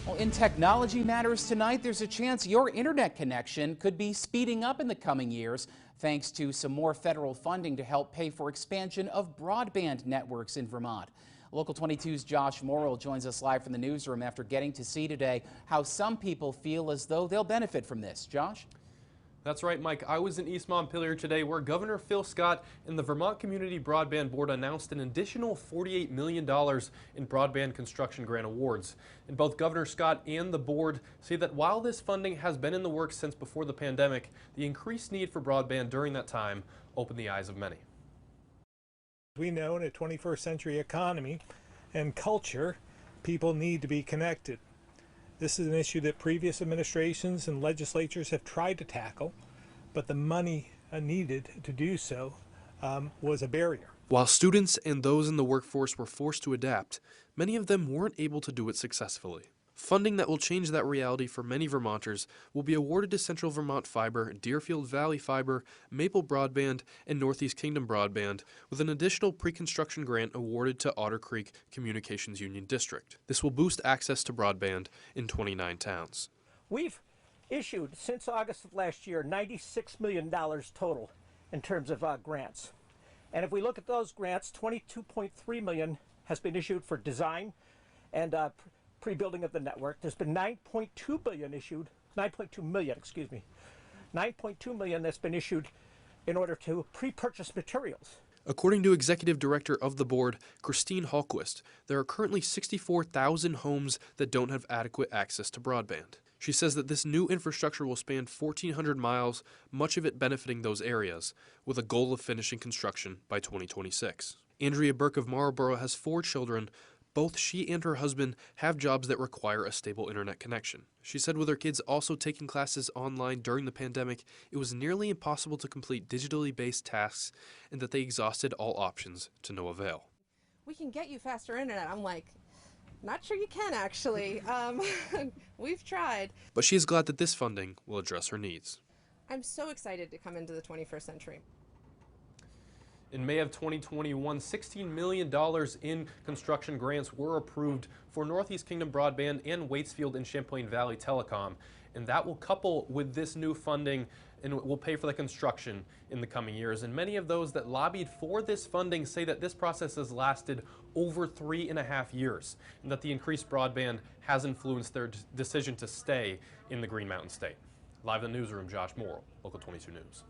Well, in Technology Matters tonight, there's a chance your internet connection could be speeding up in the coming years thanks to some more federal funding to help pay for expansion of broadband networks in Vermont. Local 22's Josh Morrill joins us live from the newsroom after getting to see today how some people feel as though they'll benefit from this. Josh? That's right, Mike. I was in East Montpelier today where Governor Phil Scott and the Vermont Community Broadband Board announced an additional $48 million in broadband construction grant awards. And both Governor Scott and the board say that while this funding has been in the works since before the pandemic, the increased need for broadband during that time opened the eyes of many. We know in a 21st century economy and culture, people need to be connected. This is an issue that previous administrations and legislatures have tried to tackle, but the money needed to do so was a barrier. While students and those in the workforce were forced to adapt, many of them weren't able to do it successfully. Funding that will change that reality for many Vermonters will be awarded to Central Vermont Fiber, Deerfield Valley Fiber, Maple Broadband, and Northeast Kingdom Broadband, with an additional pre-construction grant awarded to Otter Creek Communications Union District. This will boost access to broadband in 29 towns. We've issued, since August of last year, $96 million total in terms of grants. And if we look at those grants, $22.3 million has been issued for design and pre-building of the network. There's been $9.2 million that's been issued in order to pre-purchase materials. According to Executive Director of the board, Christine Hallquist, there are currently 64,000 homes that don't have adequate access to broadband. She says that this new infrastructure will span 1,400 miles, much of it benefiting those areas, with a goal of finishing construction by 2026. Andrea Burke of Marlborough has 4 children. Both she and her husband have jobs that require a stable internet connection. She said with her kids also taking classes online during the pandemic, it was nearly impossible to complete digitally based tasks and that they exhausted all options to no avail. We can get you faster internet. I'm like, not sure you can actually. We've tried. But she is glad that this funding will address her needs. I'm so excited to come into the 21st century. In May of 2021, $16 million in construction grants were approved for Northeast Kingdom Broadband and Waitsfield and Champlain Valley Telecom. And that will couple with this new funding and will pay for the construction in the coming years. And many of those that lobbied for this funding say that this process has lasted over 3.5 years and that the increased broadband has influenced their decision to stay in the Green Mountain State. Live in the newsroom, Josh Morrill, Local 22 News.